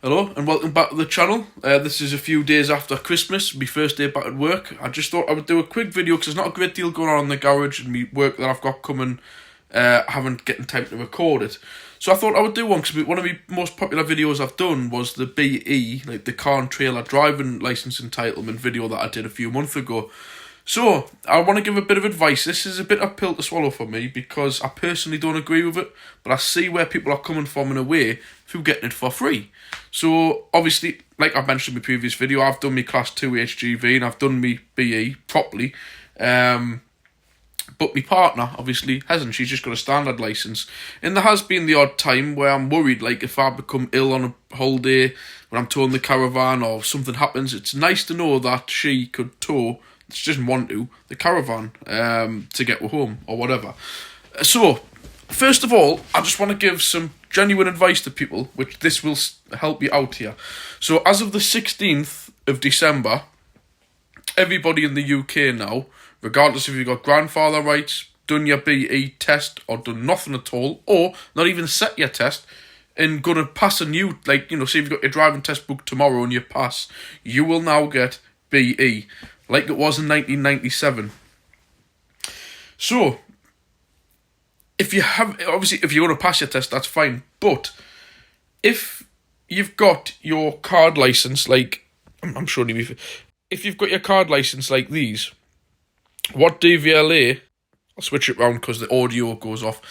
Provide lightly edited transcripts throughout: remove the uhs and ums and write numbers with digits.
Hello and welcome back to the channel. This is a few days after Christmas, my first day back at work. I just thought I would do a quick video because there's not a great deal going on in the garage and my work that I've got coming. Haven't getting time to record it. So I thought I would do one because one of the most popular videos I've done was the BE, like the car and trailer driving licence entitlement video that I did a few months ago. So, I want to give a bit of advice. This is a bit of a pill to swallow for me because I personally don't agree with it, but I see where people are coming from in a way through getting it for free. So, obviously, like I mentioned in my previous video, I've done my Class 2 HGV and I've done my BE properly. But my partner, obviously, hasn't. She's just got a standard licence. And there has been the odd time where I'm worried, like if I become ill on a holiday, when I'm towing the caravan or something happens, it's nice to know that she could tow, she doesn't want to, the caravan to get home or whatever. So, first of all, I just want to give some genuine advice to people, which this will help you out here. So, as of the 16th of December, everybody in the UK now, regardless if you've got grandfather rights, done your BE test, or done nothing at all, or not even set your test, and going to pass a new, like, say if you've got your driving test booked tomorrow and you pass, you will now get BE, like it was in 1997. So, if you have, obviously, if you want to pass your test, that's fine, but if you've got your card license, like, I'm showing you, if you've got your card license like these, what DVLA, I'll switch it round because the audio goes off.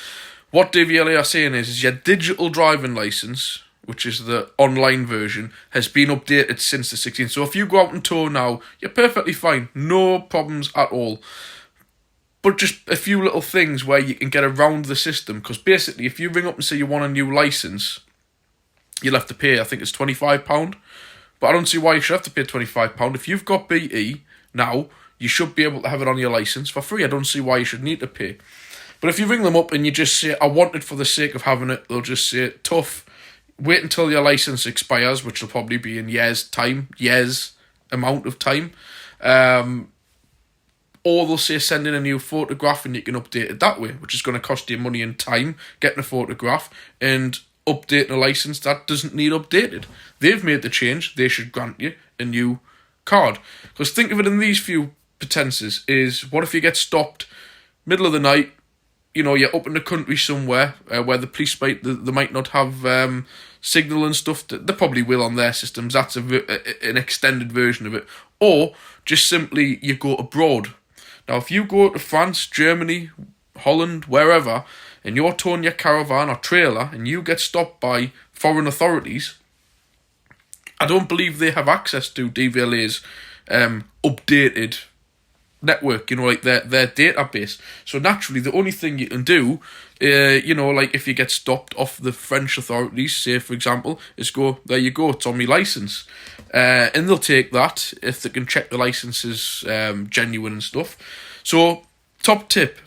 What DVLA are saying is your digital driving licence, which is the online version, has been updated since the 16th. So if you go out and tow now, you're perfectly fine. No problems at all. But just a few little things where you can get around the system. Because basically, if you ring up and say you want a new licence, you'll have to pay, I think it's £25. But I don't see why you should have to pay £25. If you've got BE now, you should be able to have it on your licence for free. I don't see why you should need to pay. But if you ring them up and you just say, I want it for the sake of having it, they'll just say, tough, wait until your licence expires, which will probably be in years' amount of time. Or they'll say, send in a new photograph and you can update it that way, which is going to cost you money and time, getting a photograph and updating a licence that doesn't need updated. They've made the change, they should grant you a new card. Because think of it in these few pretenses, is what if you get stopped middle of the night, you're up in the country somewhere where the police they might not have signal and stuff. They probably will on their systems. That's an extended version of it. Or just simply you go abroad. Now, if you go to France, Germany, Holland, wherever, and you're towing your caravan or trailer and you get stopped by foreign authorities, I don't believe they have access to DVLA's updated network, like their database. So naturally, the only thing you can do, like if you get stopped off the French authorities, say for example, is go, there you go, it's on my licence. And they'll take that if they can check the licence is genuine and stuff. So, top tip,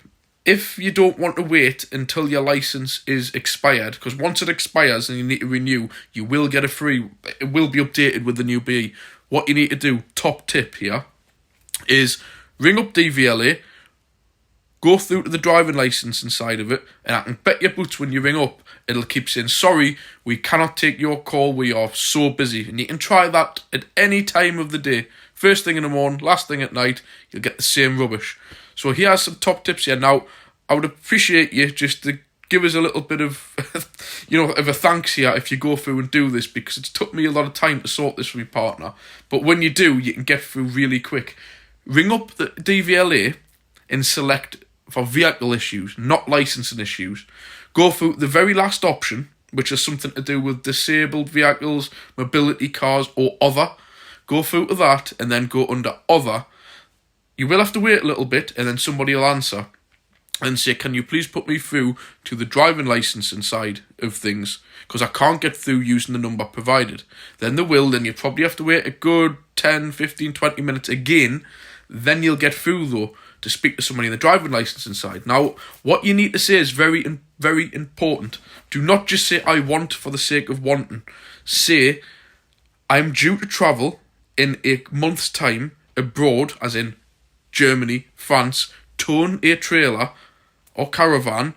if you don't want to wait until your licence is expired, because once it expires and you need to renew, you will get it will be updated with the new BE. What you need to do, top tip here, is ring up DVLA, go through to the driving licence inside of it, and I can bet your boots when you ring up, it'll keep saying, sorry, we cannot take your call, we are so busy. And you can try that at any time of the day. First thing in the morning, last thing at night, you'll get the same rubbish. So here are some top tips here. Now, I would appreciate you just to give us a little bit of, of a thanks here if you go through and do this, because it's took me a lot of time to sort this with my partner. But when you do, you can get through really quick. Ring up the DVLA and select for vehicle issues, not licensing issues. Go through the very last option, which is something to do with disabled vehicles, mobility cars, or other. Go through to that and then go under other. You will have to wait a little bit and then somebody will answer and say, can you please put me through to the driving licence inside of things, because I can't get through using the number provided. Then they will, then you probably have to wait a good 10, 15, 20 minutes again. Then you'll get through, though, to speak to somebody in the driving licence inside. Now, what you need to say is very, very important. Do not just say, I want for the sake of wanting. Say, I'm due to travel in a month's time abroad, as in Germany, France, towing a trailer or caravan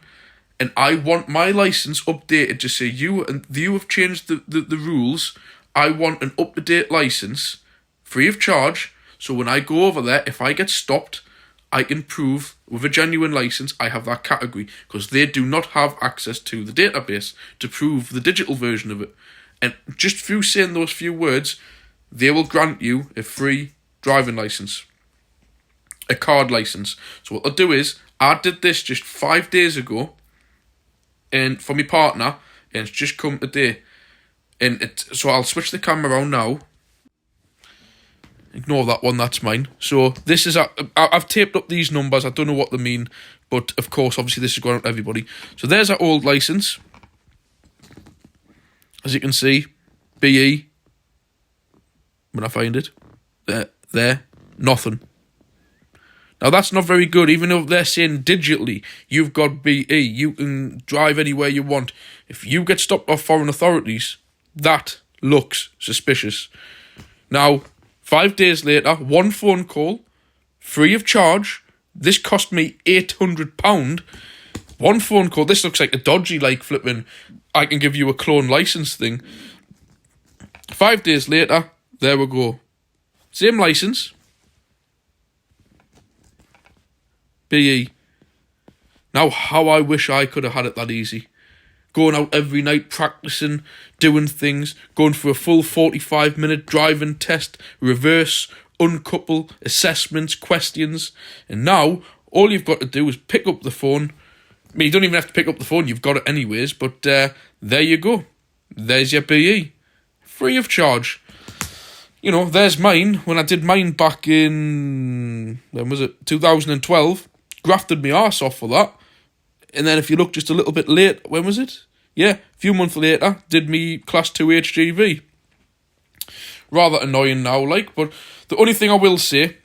and I want my license updated to say you have changed the rules. I want an up-to-date license, free of charge, so when I go over there, if I get stopped, I can prove with a genuine license I have that category, because they do not have access to the database to prove the digital version of it. And just through saying those few words, they will grant you a free driving license, a card license. So what they'll do is, I did this just 5 days ago, and for my partner, and it's just come today. And so I'll switch the camera around now. Ignore that one, that's mine. So this is, I've taped up these numbers, I don't know what they mean, but of course, obviously this is going out to everybody. So there's our old licence. As you can see, BE, when I find it, there, nothing. Now that's not very good, even though they're saying digitally, you've got BE, you can drive anywhere you want. If you get stopped off foreign authorities, that looks suspicious. Now, 5 days later, one phone call, free of charge. This cost me £800. One phone call. This looks like a dodgy, like, flipping, I can give you a clone license thing. 5 days later, there we go. Same license. BE. Now, how I wish I could have had it that easy. Going out every night, practicing, doing things, going for a full 45-minute driving test, reverse, uncouple, assessments, questions. And now, all you've got to do is pick up the phone. I mean, you don't even have to pick up the phone, you've got it anyways, but there you go. There's your BE. Free of charge. You know, there's mine. When I did mine back in, when was it, 2012, grafted my arse off for that. And then if you look just a little bit late, when was it? Yeah, a few months later, did me Class 2 HGV. Rather annoying now, like, but the only thing I will say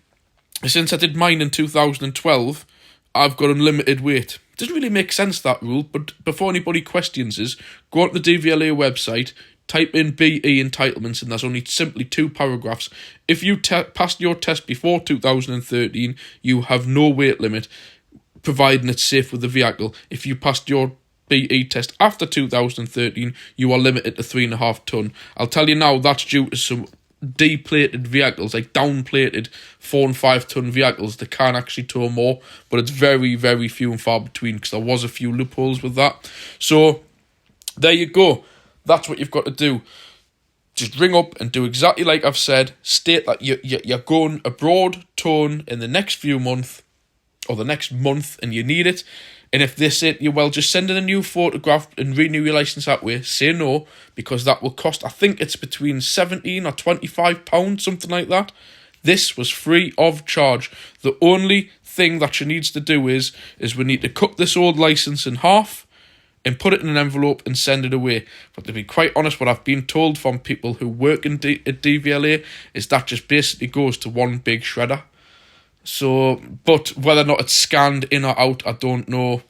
is since I did mine in 2012, I've got unlimited weight. It doesn't really make sense, that rule, but before anybody questions us, go on to the DVLA website, type in BE entitlements, and there's only simply 2 paragraphs. If you passed your test before 2013, you have no weight limit, providing it's safe with the vehicle. If you passed your BE test after 2013, you are limited to 3.5 tonne. I'll tell you now, that's due to some deplated vehicles, like downplated 4 and 5 tonne vehicles that can actually tow more, but it's very, very few and far between, because there was a few loopholes with that. So there you go. That's what you've got to do. Just ring up and do exactly like I've said. State that you're going abroad, towing in the next few months, or the next month, and you need it. And if they say to you, well, just send in a new photograph and renew your licence that way, say no, because that will cost, I think it's between £17 or £25, something like that. This was free of charge. The only thing that she needs to do is we need to cut this old licence in half and put it in an envelope and send it away. But to be quite honest, what I've been told from people who work at DVLA is that just basically goes to one big shredder. So, but whether or not it's scanned in or out, I don't know.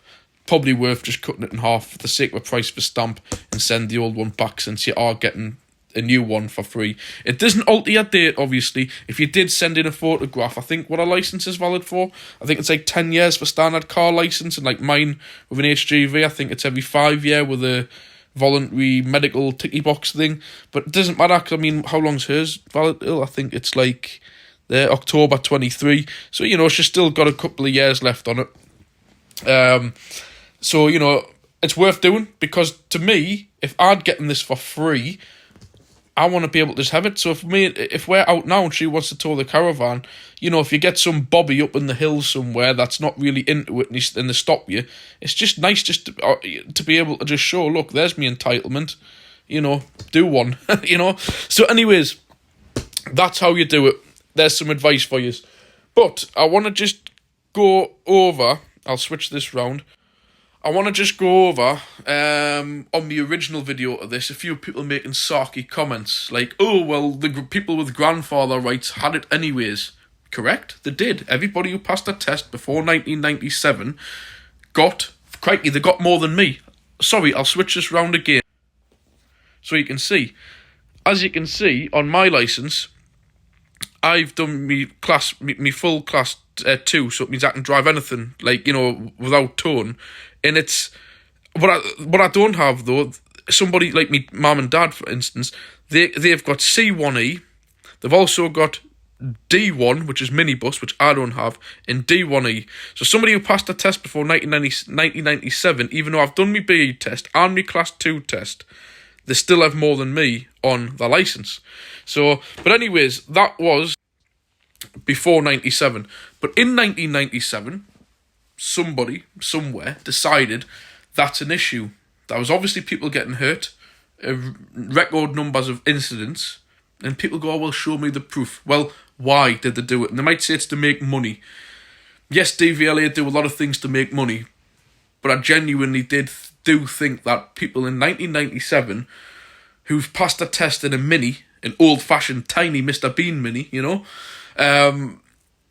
Probably worth just cutting it in half for the sake of a price per stamp and send the old one back, since you are getting a new one for free. It doesn't alter your date, obviously. If you did send in a photograph, I think what a licence is valid for, I think it's like 10 years for standard car licence, and like mine with an HGV, I think it's every 5 year with a voluntary medical ticky box thing. But it doesn't matter, because I mean, how long's hers valid till? I think it's like October 23. So, you know, she's still got a couple of years left on it. So, you know, it's worth doing, because to me, if I'd gotten this for free, I want to be able to just have it. So if we're out now and she wants to tow the caravan, you know, if you get some Bobby up in the hills somewhere that's not really into it and they stop you, it's just nice just to be able to just show, look, there's me entitlement, you know, do one, you know. So anyways, that's how you do it. There's some advice for you. But I want to just go over, I'll switch this round. I want to just go over, on the original video of this, a few people making sarky comments, like, oh, well, the people with grandfather rights had it anyways. Correct, they did. Everybody who passed a test before 1997 crikey, they got more than me. Sorry, I'll switch this round again, so you can see. As you can see, on my licence, I've done me full class 2, so it means I can drive anything, like, you know, without towing. And it's What I don't have though, somebody like me mum and dad, for instance, they've got C1E. They've also got D1, which is minibus, which I don't have, and D1E. So somebody who passed a test before 1997, even though I've done my BE test and my Class 2 test, they still have more than me on their licence. So, but anyways, that was before 97. But in 1997, somebody, somewhere, decided that's an issue. There was obviously people getting hurt, record numbers of incidents, and people go, oh, well, show me the proof. Well, why did they do it? And they might say it's to make money. Yes, DVLA do a lot of things to make money, but I genuinely do think that people in 1997 who've passed a test in a Mini, an old-fashioned tiny Mr. Bean Mini,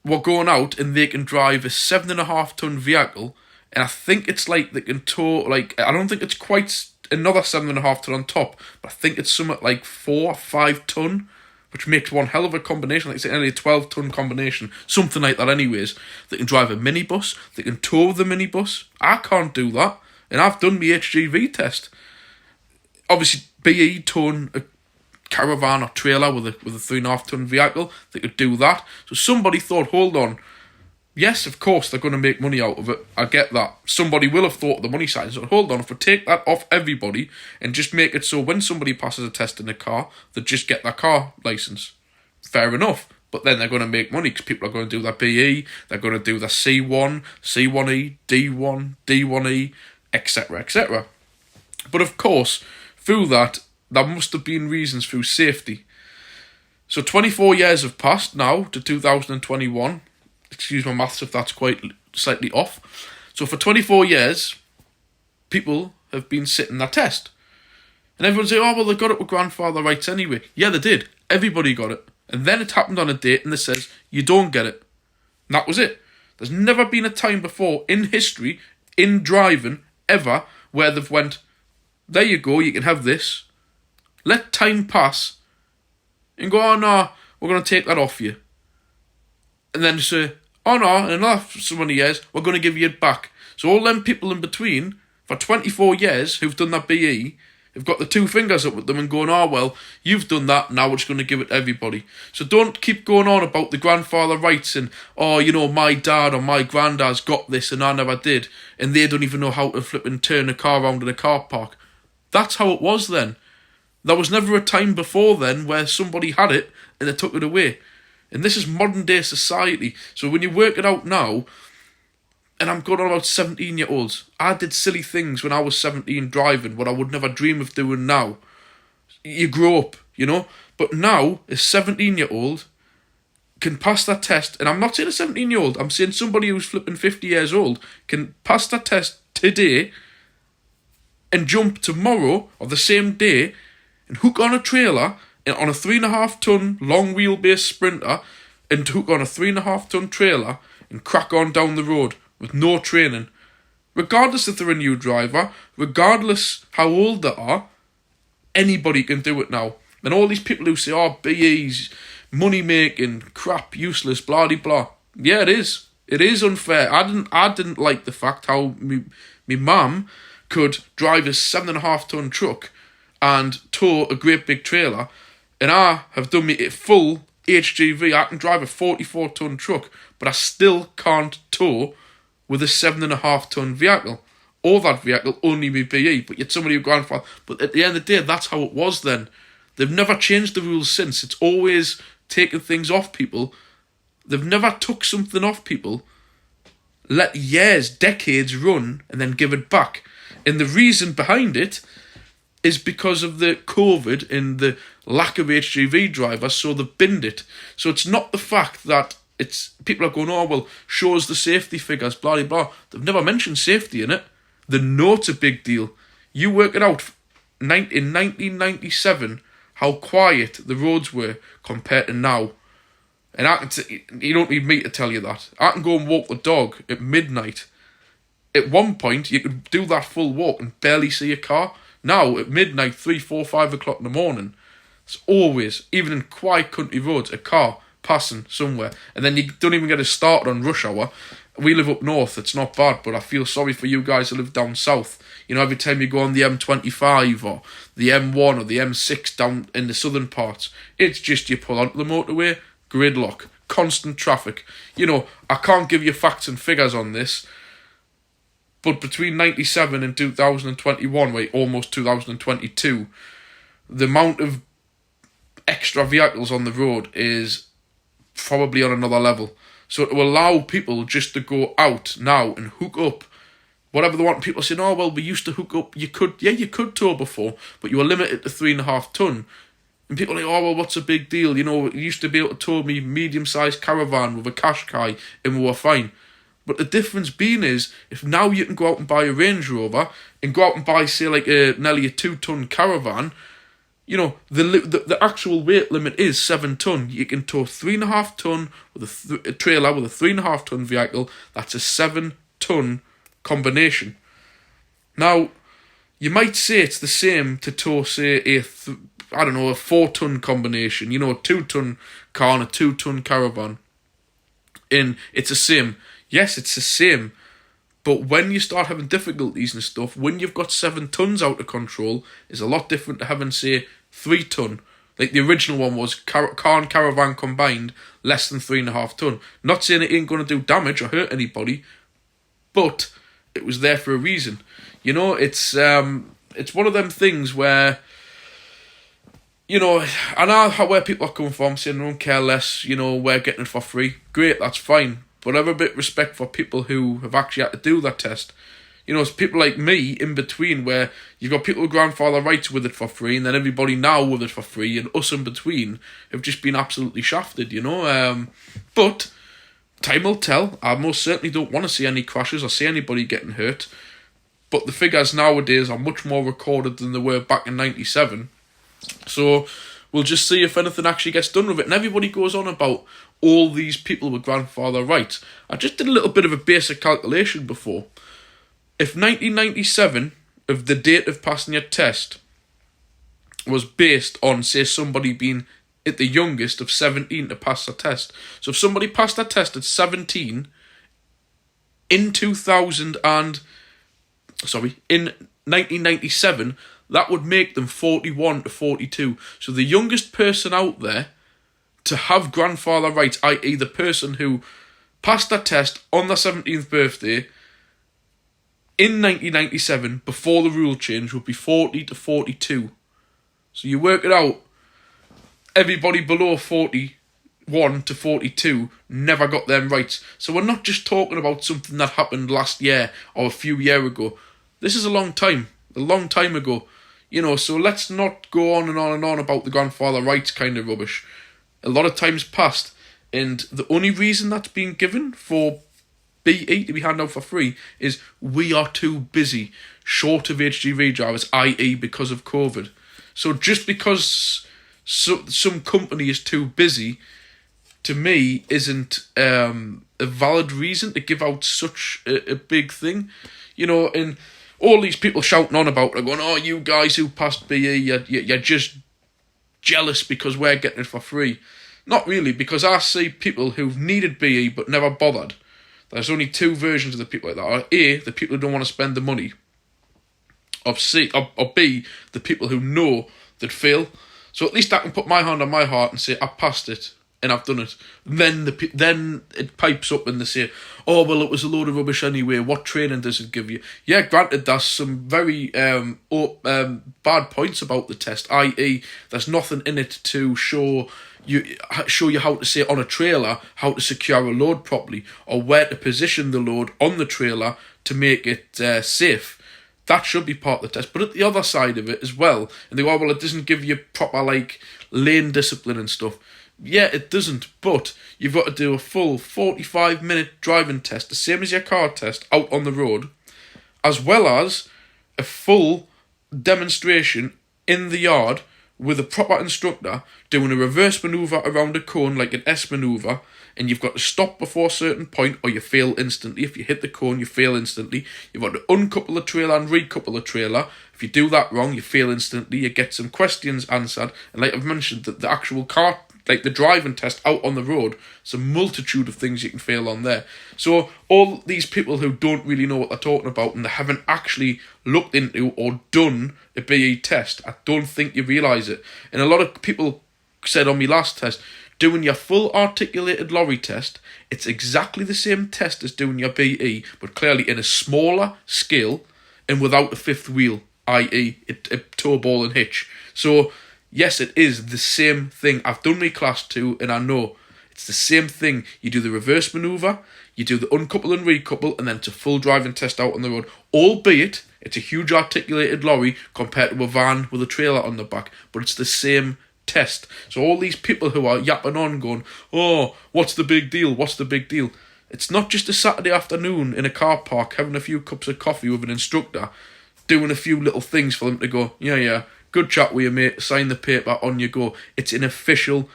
were going out and they can drive a 7.5-ton vehicle, and I think it's like they can tow, like, I don't think it's quite another 7.5 ton on top, but I think it's something like 4 or 5 ton, which makes one hell of a combination, like say only a 12-ton combination, something like that anyways. They can drive a minibus, they can tow the minibus. I can't do that, and I've done my HGV test. Obviously, BE towing a caravan or trailer with a 3.5-ton vehicle, they could do that. So somebody thought, hold on, yes, of course, they're going to make money out of it. I get that. Somebody will have thought of the money side. So hold on, if we take that off everybody and just make it so when somebody passes a test in a car, they just get their car licence. Fair enough. But then they're going to make money because people are going to do their BE, they're going to do their C1, C1E, D1, D1E, etc., etc. But of course, through that, there must have been reasons through safety. So 24 years have passed now to 2021. Excuse my maths if that's quite slightly off. So for 24 years, people have been sitting their test. And everyone say, oh, well, they got it with grandfather rights anyway. Yeah, they did. Everybody got it. And then it happened on a date and they says, you don't get it. And that was it. There's never been a time before in history, in driving, ever, where they've went, there you go, you can have this. Let time pass and go, oh no, we're going to take that off you. And then say, oh no, in another so many years, we're going to give you it back. So all them people in between, for 24 years, who've done that BE, have got the two fingers up with them and going, oh well, you've done that, now we're just going to give it to everybody. So don't keep going on about the grandfather rights and, oh, my dad or my granddad's got this and I never did, and they don't even know how to flip and turn a car around in a car park. That's how it was then. There was never a time before then where somebody had it and they took it away. And this is modern day society. So when you work it out now, and I'm going on about 17-year-olds, I did silly things when I was 17 driving, what I would never dream of doing now. You grow up, But now, a 17-year-old can pass that test, and I'm not saying a 17-year-old, I'm saying somebody who's flipping 50 years old can pass that test today and jump tomorrow or the same day and hook on a trailer on a 3.5-ton long wheelbase Sprinter and hook on a 3.5-ton trailer and crack on down the road with no training. Regardless if they're a new driver, regardless how old they are, anybody can do it now. And all these people who say, oh, BE's, money making, crap, useless, blah de blah. Yeah, it is. It is unfair. I didn't like the fact how me mum could drive a 7.5-ton truck and tow a great big trailer, and I have done me full HGV. I can drive a 44-ton truck, but I still can't tow with a 7.5-ton vehicle. Or that vehicle only be BE, but yet somebody who grandfather. But at the end of the day, that's how it was then. They've never changed the rules since. It's always taken things off people. They've never took something off people, let years, decades run, and then give it back. And the reason behind it is because of the COVID and the lack of HGV drivers, so they've binned it. So it's not the fact that it's people are going, oh, well, show us the safety figures, blah, blah, blah. They've never mentioned safety in it. They know it's a big deal. You work it out in 1997, how quiet the roads were compared to now. And you don't need me to tell you that. I can go and walk the dog at midnight. At one point, you could do that full walk and barely see a car. Now, at midnight, 3, 4, 5 o'clock in the morning, it's always, even in quiet country roads, a car passing somewhere. And then you don't even get it started on rush hour. We live up north, it's not bad, but I feel sorry for you guys who live down south. You know, every time you go on the M25 or the M1 or the M6 down in the southern parts, it's just you pull onto the motorway, gridlock, constant traffic. You know, I can't give you facts and figures on this, but between 97 and 2021, wait, almost 2022, the amount of extra vehicles on the road is probably on another level. So to allow people just to go out now and hook up whatever they want. People saying, oh, well, we used to hook up. You could tow before, but you were limited to 3.5 ton. And people are like, oh, well, what's a big deal? You know, you used to be able to tow me medium-sized caravan with a Qashqai and we were fine. But the difference being is, if now you can go out and buy a Range Rover and go out and buy, say, like nearly a 2-ton caravan, you know, the actual weight limit is 7 ton. You can tow 3.5 ton with a trailer with a 3.5 ton vehicle. That's a 7 ton combination. Now, you might say it's the same to tow, say, a 4 ton combination. You know, a 2 ton car and a 2 ton caravan. And it's the same. Yes, it's the same. But when you start having difficulties and stuff, when you've got 7 tons out of control, is a lot different to having, say, 3 ton. Like the original one was car and caravan combined, less than 3.5 ton. Not saying it ain't going to do damage or hurt anybody, but it was there for a reason. You know, it's one of them things where, you know, I know where people are coming from, saying they don't care less, you know, we're getting it for free. Great, that's fine. But I have a bit of respect for people who have actually had to do that test. You know, it's people like me in between, where you've got people with grandfather rights with it for free, and then everybody now with it for free, and us in between have just been absolutely shafted, you know. But time will tell. I most certainly don't want to see any crashes or see anybody getting hurt. But the figures nowadays are much more recorded than they were back in 97. So we'll just see if anything actually gets done with it. And everybody goes on about all these people with grandfather rights. I just did a little bit of a basic calculation before. If 1997, of the date of passing your test, was based on, say, somebody being at the youngest of 17 to pass a test. So if somebody passed that test at 17 in 1997, that would make them 41 to 42. So the youngest person out there to have grandfather rights, i.e. the person who passed that test on their 17th birthday in 1997, before the rule change, would be 40 to 42. So you work it out, everybody below 41 to 42 never got them rights. So we're not just talking about something that happened last year or a few years ago. This is a long time ago. You know, so let's not go on and on and on about the grandfather rights kind of rubbish. A lot of time's passed, and the only reason that's being given for BE to be handed out for free is we are too busy, short of HGV drivers, i.e. because of COVID. So just because some company is too busy, to me, isn't a valid reason to give out such a big thing. You know, and all these people shouting on about it, going, oh, you guys who passed BE, you're just jealous because we're getting it for free. Not really, because I see people who've needed BE but never bothered. There's only two versions of the people like that. Are A, the people who don't want to spend the money. Or B, the people who know they'd fail. So at least I can put my hand on my heart and say, I passed it and I've done it. Then it pipes up and they say, oh, well, it was a load of rubbish anyway. What training does it give you? Yeah, granted, there's some very bad points about the test, i.e. there's nothing in it to show you how to say on a trailer how to secure a load properly, or where to position the load on the trailer to make it safe. That should be part of the test. But at the other side of it as well, and they go, well, it doesn't give you proper lane discipline and stuff. Yeah, it doesn't, but you've got to do a full 45-minute driving test, the same as your car test, out on the road, as well as a full demonstration in the yard with a proper instructor doing a reverse manoeuvre around a cone like an S manoeuvre, and you've got to stop before a certain point or you fail instantly. If you hit the cone, you fail instantly. You've got to uncouple the trailer and recouple the trailer. If you do that wrong, you fail instantly. You get some questions answered, and like I've mentioned, the actual car like the driving test out on the road, there's a multitude of things you can fail on there. So all these people who don't really know what they're talking about and they haven't actually looked into or done a BE test, I don't think you realise it. And a lot of people said on my last test, doing your full articulated lorry test, it's exactly the same test as doing your BE, but clearly in a smaller scale and without a fifth wheel, i.e. a toe ball and hitch. So yes, it is the same thing. I've done my class 2 and I know it's the same thing. You do the reverse manoeuvre, you do the uncouple and recouple, and then it's a full driving test out on the road. Albeit, it's a huge articulated lorry compared to a van with a trailer on the back, but it's the same test. So all these people who are yapping on going, oh, what's the big deal? What's the big deal? It's not just a Saturday afternoon in a car park having a few cups of coffee with an instructor, doing a few little things for them to go, yeah, good chat with you, mate, sign the paper, on you go. It's an official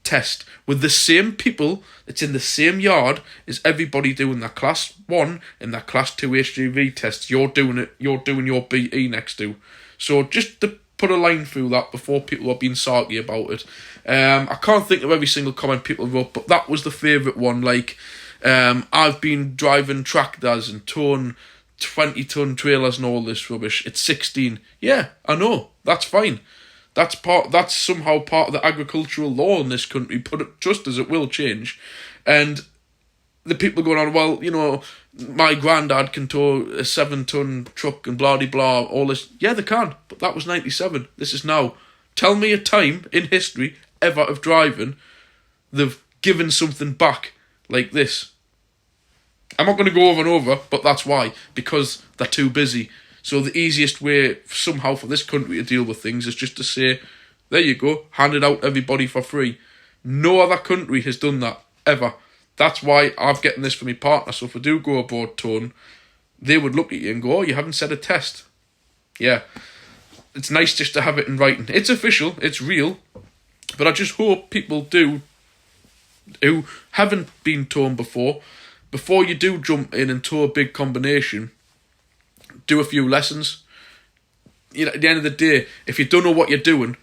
test with the same people. It's in the same yard as everybody doing their class 1 and their class 2 HGV tests. You're doing it. You're doing your BE next to. So just to put a line through that before people are being sarky about it. I can't think of every single comment people wrote, but that was the favourite one. Like, I've been driving tractors and towing 20-ton trailers and all this rubbish. It's 16. Yeah, I know. That's fine. That's somehow part of the agricultural law in this country, but just as it will change. And the people going on, well, you know, my granddad can tow a 7-ton truck and blah-de-blah, all this. Yeah, they can, but that was 97. This is now. Tell me a time in history ever of driving they've given something back like this. I'm not going to go over and over, but that's why. Because they're too busy. So the easiest way somehow for this country to deal with things is just to say, there you go, hand it out to everybody for free. No other country has done that, ever. That's why I'm getting this for my partner. So if I do go abroad towing, they would look at you and go, oh, you haven't said a test. Yeah. It's nice just to have it in writing. It's official, it's real. But I just hope people who haven't been towing before you do jump in and tow a big combination, do a few lessons. You know, at the end of the day, if you don't know what you're doing,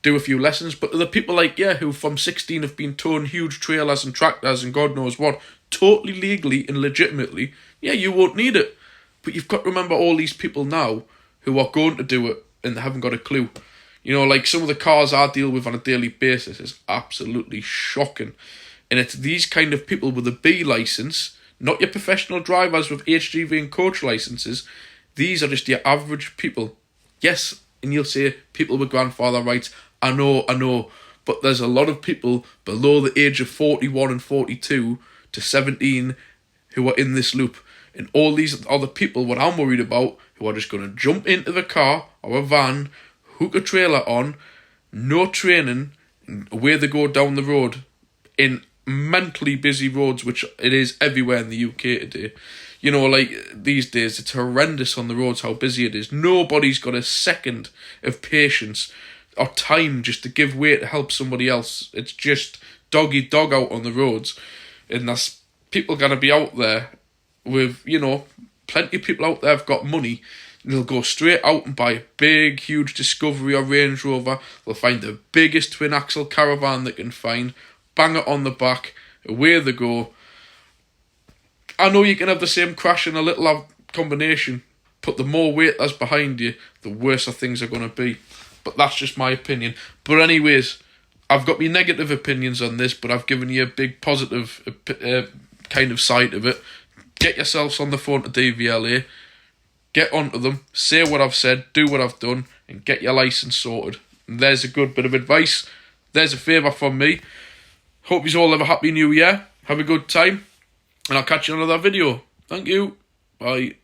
do a few lessons. But the people like, who from 16 have been towing huge trailers and tractors and God knows what, totally legally and legitimately, you won't need it. But you've got to remember all these people now who are going to do it and they haven't got a clue. You know, like some of the cars I deal with on a daily basis is absolutely shocking. And it's these kind of people with a B licence, not your professional drivers with HGV and coach licences. These are just your average people. Yes, and you'll say people with grandfather rights. I know. But there's a lot of people below the age of 41 and 42 to 17 who are in this loop. And all these are the people, what I'm worried about, who are just going to jump into the car or a van, hook a trailer on, no training, and away they go down the road in mentally busy roads, which it is everywhere in the UK today. You know, like these days, it's horrendous on the roads how busy it is. Nobody's got a second of patience or time just to give way to help somebody else. It's just dog eat dog out on the roads. And there's people going to be out there with, plenty of people out there have got money. They'll go straight out and buy a big, huge Discovery or Range Rover. They'll find the biggest twin-axle caravan they can find, bang it on the back, away they go. I know you can have the same crash in a little combination, but the more weight that's behind you, the worse things are going to be. But that's just my opinion. But anyways, I've got my negative opinions on this, but I've given you a big positive kind of side of it. Get yourselves on the phone to DVLA, get onto them, say what I've said, do what I've done, and get your licence sorted. And there's a good bit of advice. There's a favour from me. Hope you all have a happy new year. Have a good time. And I'll catch you in another video. Thank you. Bye.